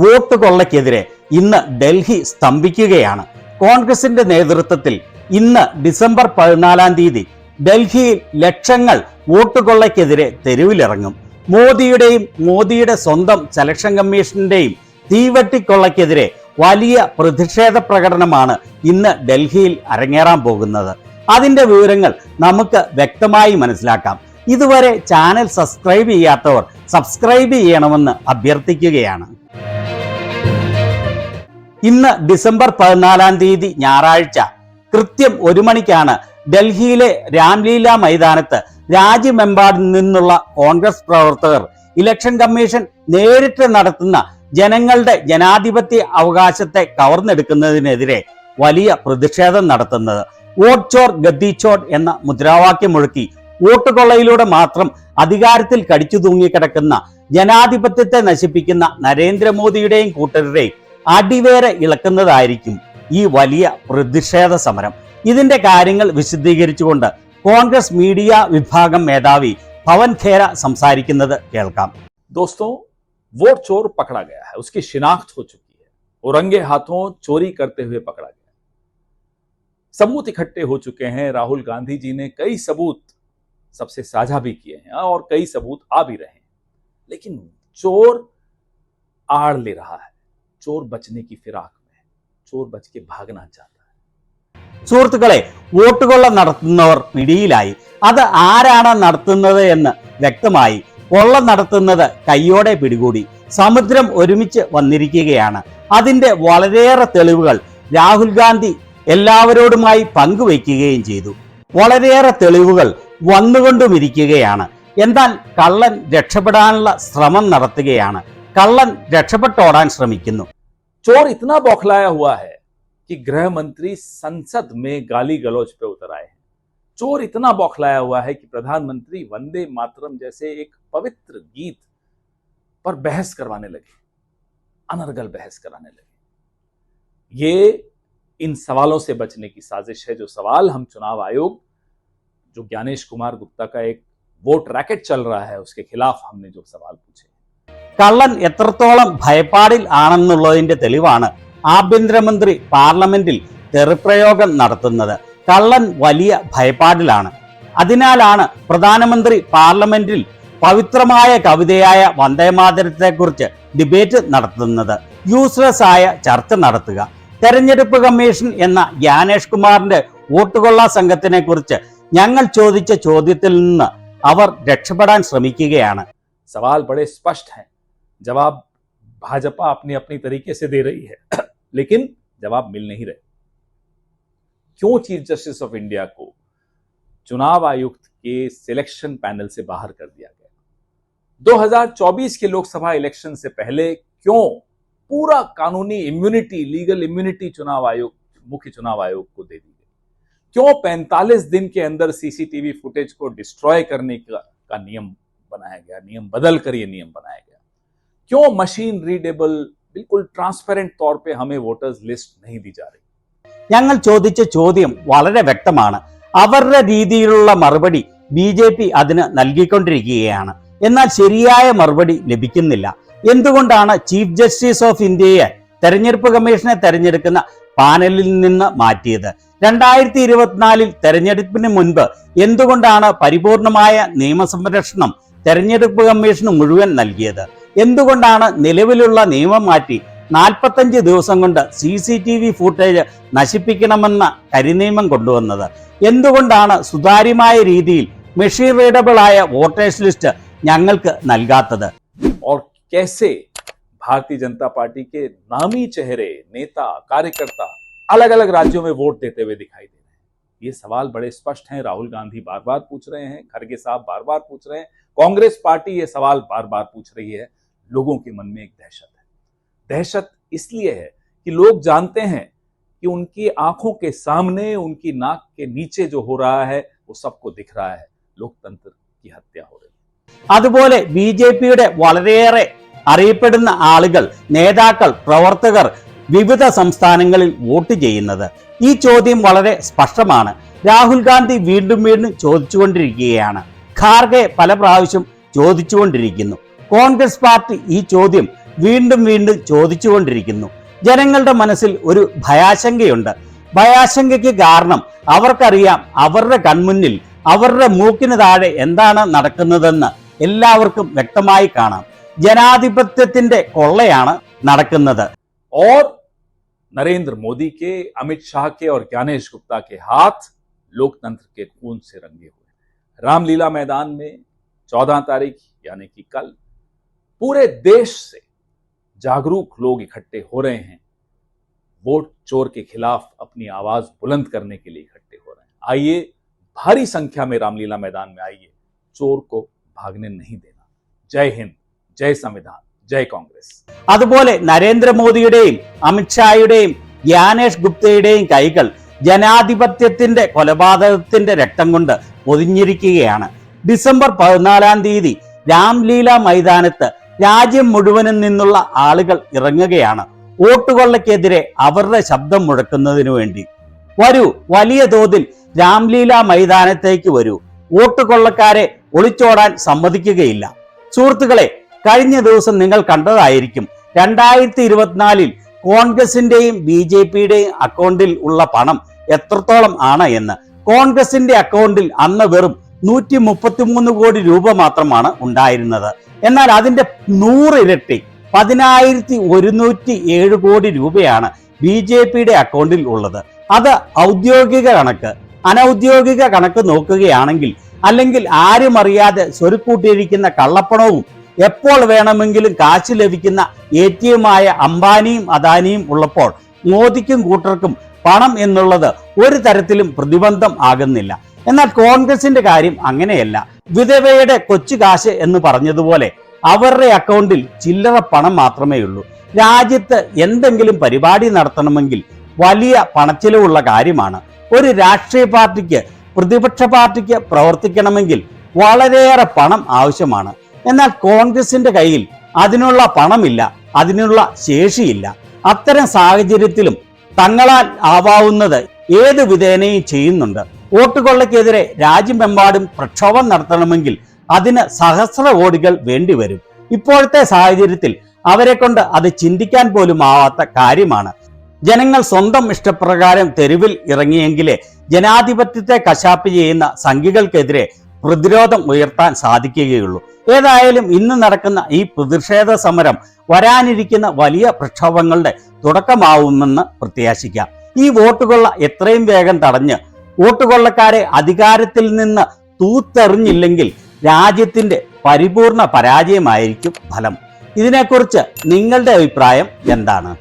Vote കൊള്ളയ്ക്കെതിരെ ഇന്ന് ഡൽഹി സ്തംഭിക്കുകയാണ്. കോൺഗ്രസിന്റെ നേതൃത്വത്തിൽ ഇന്ന് ഡിസംബർ 14 ഡൽഹിയിൽ ലക്ഷങ്ങൾ വോട്ട് കൊള്ളയ്ക്കെതിരെ തെരുവിലിറങ്ങും. മോദിയുടെയും മോദിയുടെ സ്വന്തം സെലക്ഷൻ കമ്മീഷന്റെയും തീവട്ടിക്കൊള്ളയ്ക്കെതിരെ വലിയ പ്രതിഷേധ പ്രകടനമാണ് ഇന്ന് ഡൽഹിയിൽ അരങ്ങേറാൻ പോകുന്നത്. അതിന്റെ വിവരങ്ങൾ നമുക്ക് വ്യക്തമായി മനസ്സിലാക്കാം. ഇതുവരെ ചാനൽ സബ്സ്ക്രൈബ് ചെയ്യാത്തവർ സബ്സ്ക്രൈബ് ചെയ്യണമെന്ന് അഭ്യർത്ഥിക്കുകയാണ്. ഇന്ന് ഡിസംബർ 14 ഞായറാഴ്ച കൃത്യം 1 മണിക്കാണ് ഡൽഹിയിലെ രാംലീല മൈതാനത്ത് രാജ്യമെമ്പാടും നിന്നുള്ള കോൺഗ്രസ് പ്രവർത്തകർ ഇലക്ഷൻ കമ്മീഷൻ നേരിട്ട് നടത്തുന്ന ജനങ്ങളുടെ ജനാധിപത്യ അവകാശത്തെ കവർന്നെടുക്കുന്നതിനെതിരെ വലിയ പ്രതിഷേധം നടത്തുന്നത്. വോട്ട് ചോർ ഗദ്ദി ചോർ എന്ന മുദ്രാവാക്യം മുഴക്കി വോട്ട് കൊള്ളയിലൂടെ മാത്രം അധികാരത്തിൽ കടിച്ചു തൂങ്ങിക്കിടക്കുന്ന ജനാധിപത്യത്തെ നശിപ്പിക്കുന്ന നരേന്ദ്രമോദിയുടെയും കൂട്ടരുടെയും അടിവേരെ ഇളക്കുന്നതായിരിക്കും ഈ വലിയ പ്രതിഷേധ സമരം. ഇതിന്റെ കാര്യങ്ങൾ വിശദീകരിച്ചുകൊണ്ട് കോൺഗ്രസ് മീഡിയ വിഭാഗം മേധാവി പവൻ ഖേര സംസാരിക്കുന്നത് കേൾക്കാം. दोस्तों, वोट चोर पकड़ा गया है, उसकी शिनाख्त हो चुकी है और रंगे हाथों चोरी करते हुए पकड़ा गया। सबूत इकट्ठे हो चुके हैं। राहुल गांधी जी ने कई सबूत सबसे साझा भी किए हैं और कई सबूत आ भी रहे हैं, लेकिन चोर आड़ ले रहा है। चोर बचने की फिराक में, चोर बच के भागना चाहता है। സുഹൃത്തുക്കളെ, വോട്ടുകൊള്ള നടത്തുന്നവർ പിടിയിലായി. അത് ആരാണ് നടത്തുന്നത് എന്ന് വ്യക്തമായി. കൊള്ള നടത്തുന്നത് കയ്യോടെ പിടികൂടി. സമുദ്രം ഒരുമിച്ച് വന്നിരിക്കുകയാണ്. അതിന്റെ വളരെയേറെ തെളിവുകൾ രാഹുൽ ഗാന്ധി എല്ലാവരോടുമായി പങ്കുവയ്ക്കുകയും ചെയ്തു. വളരെയേറെ തെളിവുകൾ വന്നുകൊണ്ടുമിരിക്കുകയാണ്. എന്നാൽ കള്ളൻ രക്ഷപ്പെടാനുള്ള ശ്രമം നടത്തുകയാണ്. കള്ളൻ രക്ഷപ്പെട്ടോടാൻ ശ്രമിക്കുന്നു. चोर इतना बौखलाया हुआ है कि गृह मंत्री संसद में गाली गलौज पे उतर आए हैं। चोर इतना बौखलाया हुआ है कि प्रधानमंत्री वंदे मातरम जैसे एक पवित्र गीत पर बहस करवाने लगे, अनर्गल बहस कराने लगे। ये इन सवालों से बचने की साजिश है। जो सवाल हम चुनाव आयोग, जो ज्ञानेश कुमार गुप्ता का एक वोट रैकेट चल रहा है, उसके खिलाफ हमने जो सवाल पूछे। കള്ളൻ എത്രത്തോളം ഭയപ്പാടിൽ ആണെന്നുള്ളതിന്റെ തെളിവാണ് ആഭ്യന്തരമന്ത്രി പാർലമെന്റിൽ തെറിപ്രയോഗം നടത്തുന്നത്. കള്ളൻ വലിയ ഭയപ്പാടിലാണ്. അതിനാലാണ് പ്രധാനമന്ത്രി പാർലമെന്റിൽ പവിത്രമായ കവിതയായ വന്ദേമാതരത്തെക്കുറിച്ച് ഡിബേറ്റ് നടത്തുന്നത്. യൂസ്ലെസ് ആയ ചർച്ച നടത്തുക. തെരഞ്ഞെടുപ്പ് കമ്മീഷൻ എന്ന ജ്ഞാനേഷ് കുമാറിന്റെ വോട്ടുകൊള്ള സംഘത്തിനെ കുറിച്ച് ഞങ്ങൾ ചോദിച്ച ചോദ്യത്തിൽ നിന്ന് അവർ രക്ഷപ്പെടാൻ ശ്രമിക്കുകയാണ്. सवाल बड़े स्पष्ट हैं, जवाब भाजपा अपनी अपनी तरीके से दे रही है, लेकिन जवाब मिल नहीं रहे। क्यों चीफ जस्टिस ऑफ इंडिया को चुनाव आयुक्त के सिलेक्शन पैनल से बाहर कर दिया गया? 2024 के लोकसभा इलेक्शन से पहले क्यों पूरा कानूनी इम्यूनिटी, लीगल इम्यूनिटी चुनाव आयोग, मुख्य चुनाव आयोग को दे दी गई? क्यों 45 दिन के अंदर सीसीटीवी फुटेज को डिस्ट्रॉय करने का नियम बनाया गया? नियम बदल कर ये नियम बनाया गया। क्यों मशीन रीडेबल, बिल्कुल ट्रांसपेरेंट तौर पे हमें वोटर्स लिस्ट नहीं दी जा रही? ഞങ്ങൾ ചോദിച്ച ചോദ്യം വളരെ വ്യക്തമാണ്. അവരുടെ രീതിയിലുള്ള മറുപടി BJP അതിന് നൽകിക്കൊണ്ടിരിക്കുകയാണ്. എന്നാൽ ശരിയായ മറുപടി ലഭിക്കുന്നില്ല. എന്തുകൊണ്ടാണ് ചീഫ് ജസ്റ്റിസ് ഓഫ് ഇന്ത്യയെ തെരഞ്ഞെടുപ്പ് കമ്മീഷനെ തെരഞ്ഞെടുക്കുന്ന പാനലിൽ നിന്ന് മാറ്റിയത്? 2024 തെരഞ്ഞെടുപ്പിന് മുൻപ് എന്തുകൊണ്ടാണ് പരിപൂർണമായ നിയമസംരക്ഷണം തെരഞ്ഞെടുപ്പ് കമ്മീഷന് മുഴുവൻ നൽകിയത്? എന്തുകൊണ്ടാണ് നിലവിലുള്ള നിയമം മാറ്റി 45 ദിവസം കൊണ്ട് CCTV ഫുട്ടേജ് നശിപ്പിക്കണമെന്ന കരിനിയമം കൊണ്ടുവന്നത്? എന്തുകൊണ്ടാണ് സുതാര്യമായ രീതിയിൽ മെഷീൻ റീഡബിൾ ആയ വോട്ടേഴ്സ് ലിസ്റ്റ് ഞങ്ങൾക്ക് നൽകാത്തത്? और कैसे भारतीय जनता पार्टी के नामी चेहरे, नेता, कार्यकर्ता अलग अलग राज्यों में वोट देते हुए दिखाई दे रहे हैं? ये सवाल बड़े स्पष्ट हैं। राहुल गांधी बार बार पूछ रहे हैं, खड़गे साहब बार बार पूछ रहे हैं, कांग्रेस पार्टी ये सवाल बार बार पूछ रही है। लोगों के मन में एक दहशत है। दहशत इसलिए है कि लोग जानते हैं कि उनकी आंखों के सामने, उनकी नाक के नीचे जो हो रहा है वो सबको दिख रहा है। लोकतंत्र की हत्या हो रही है। അതുപോലെ BJPയുടെ വളരെയേറെ അറിയപ്പെടുന്ന ആളുകൾ, നേതാക്കൾ, പ്രവർത്തകർ വിവിധ സംസ്ഥാനങ്ങളിൽ വോട്ട് ചെയ്യുന്നത്. ഈ ചോദ്യം വളരെ സ്പഷ്ടമാണ്. രാഹുൽ ഗാന്ധി വീണ്ടും വീണ്ടും ചോദിച്ചുകൊണ്ടിരിക്കുകയാണ്. ഖാർഗെ പല പ്രാവശ്യം ചോദിച്ചുകൊണ്ടിരിക്കുന്നു. കോൺഗ്രസ് പാർട്ടി ഈ ചോദ്യം വീണ്ടും വീണ്ടും ചോദിച്ചുകൊണ്ടിരിക്കുന്നു. ജനങ്ങളുടെ മനസ്സിൽ ഒരു ഭയാശങ്കയുണ്ട്. ഭയാശങ്കയ്ക്ക് കാരണം അവർക്കറിയാം അവരുടെ കൺമുന്നിൽ, അവരുടെ മൂക്കിന് താഴെ എന്താണ് നടക്കുന്നതെന്ന് എല്ലാവർക്കും വ്യക്തമായി കാണാം. ജനാധിപത്യത്തിന്റെ കൊള്ളയാണ് നടക്കുന്നത്. और नरेंद्र मोदी के, अमित शाह के और ज्ञानेश गुप्ता के हाथ लोकतंत्र के खून से रंगे हुए। रामलीला मैदान में 14 तारीख यानी कि कल पूरे देश से जागरूक लोग इकट्ठे हो रहे हैं, वोट चोर के खिलाफ अपनी आवाज बुलंद करने के लिए इकट्ठे हो रहे हैं। आइए, भारी संख्या में रामलीला मैदान में आइए, चोर को भागने नहीं देना। जय हिंद, जय संविधान, जय कांग्रेस। അതുപോലെ നരേന്ദ്രമോദിയുടെയും അമിത്ഷായുടെയും ജ്ഞാനേഷ് ഗുപ്തയുടെയും കൈകൾ ജനാധിപത്യത്തിന്റെ കൊലപാതകത്തിന്റെ രക്തം കൊണ്ട് പൊതിഞ്ഞിരിക്കുകയാണ്. ഡിസംബർ 14 തീയതി രാംലീല മൈതാനത്ത് രാജ്യം മുഴുവനും നിന്നുള്ള ആളുകൾ ഇറങ്ങുകയാണ് വോട്ടുകൊള്ളയ്ക്കെതിരെ അവരുടെ ശബ്ദം മുഴക്കുന്നതിനു വേണ്ടി. വരൂ, വലിയ തോതിൽ രാംലീല മൈതാനത്തേക്ക് വരൂ. വോട്ടുകൊള്ളക്കാരെ ഒളിച്ചോടാൻ സമ്മതിക്കുകയില്ല. സുഹൃത്തുക്കളെ, കഴിഞ്ഞ ദിവസം നിങ്ങൾ കണ്ടതായിരിക്കും 2024 കോൺഗ്രസിന്റെയും BJPയുടെയും അക്കൗണ്ടിൽ ഉള്ള പണം എത്രത്തോളം ആണ് എന്ന്. കോൺഗ്രസിന്റെ അക്കൗണ്ടിൽ അന്ന് വെറും 133 കോടി രൂപ മാത്രമാണ് ഉണ്ടായിരുന്നത്. എന്നാൽ അതിന്റെ 100 ഇരട്ടി 10,107 കോടി രൂപയാണ് BJPയുടെ അക്കൗണ്ടിൽ ഉള്ളത്. അത് ഔദ്യോഗിക കണക്ക്. അനൗദ്യോഗിക കണക്ക് നോക്കുകയാണെങ്കിൽ, അല്ലെങ്കിൽ ആരും അറിയാതെ സ്വരുക്കൂട്ടിയിരിക്കുന്ന കള്ളപ്പണവും എപ്പോൾ വേണമെങ്കിലും കാശ് ലഭിക്കുന്ന ATM ആയ അംബാനിയും അദാനിയും ഉള്ളപ്പോൾ മോദിക്കും കൂട്ടർക്കും പണം എന്നുള്ളത് ഒരു തരത്തിലും പ്രതിബന്ധം ആകുന്നില്ല. എന്നാൽ കോൺഗ്രസിന്റെ കാര്യം അങ്ങനെയല്ല. വിധവയുടെ കൊച്ചു കാശ് എന്ന് പറഞ്ഞതുപോലെ അവരുടെ അക്കൗണ്ടിൽ ചില്ലറ പണം മാത്രമേ ഉള്ളൂ. രാജ്യത്ത് എന്തെങ്കിലും പരിപാടി നടത്തണമെങ്കിൽ വലിയ പണച്ചിലവുള്ള കാര്യമാണ്. ഒരു രാഷ്ട്രീയ പാർട്ടിക്ക്, പ്രതിപക്ഷ പാർട്ടിക്ക് പ്രവർത്തിക്കണമെങ്കിൽ വളരെയേറെ പണം ആവശ്യമാണ്. എന്നാൽ കോൺഗ്രസിന്റെ കയ്യിൽ അതിനുള്ള പണമില്ല, അതിനുള്ള ശേഷിയില്ല. അത്തരം സാഹചര്യത്തിലും തങ്ങളാൽ ആവാവുന്നത് ഏത് വിധേനയും ചെയ്യുന്നുണ്ട്. വോട്ടുകൊള്ളയ്ക്കെതിരെ രാജ്യമെമ്പാടും പ്രക്ഷോഭം നടത്തണമെങ്കിൽ അതിന് സഹസ്ര കോടികൾ വേണ്ടിവരും. ഇപ്പോഴത്തെ സാഹചര്യത്തിൽ അവരെ കൊണ്ട് അത് ചിന്തിക്കാൻ പോലും ആവാത്ത കാര്യമാണ്. ജനങ്ങൾ സ്വന്തം ഇഷ്ടപ്രകാരം തെരുവിൽ ഇറങ്ങിയെങ്കിലേ ജനാധിപത്യത്തെ കശാപ്പ് ചെയ്യുന്ന സംഘികൾക്കെതിരെ പ്രതിരോധം ഉയർത്താൻ സാധിക്കുകയുള്ളൂ. ഏതായാലും ഇന്ന് നടക്കുന്ന ഈ പ്രതിഷേധ സമരം വരാനിരിക്കുന്ന വലിയ പ്രക്ഷോഭങ്ങളുടെ തുടക്കമാവുമെന്ന് പ്രത്യാശിക്കാം. ഈ വോട്ടുകൊള്ള എത്രയും വേഗം തടഞ്ഞ് വോട്ടുകൊള്ളക്കാരെ അധികാരത്തിൽ നിന്ന് തൂത്തെറിഞ്ഞില്ലെങ്കിൽ രാജ്യത്തിന്റെ പരിപൂർണ പരാജയമായിരിക്കും ഫലം. ഇതിനെക്കുറിച്ച് നിങ്ങളുടെ അഭിപ്രായം എന്താണ്?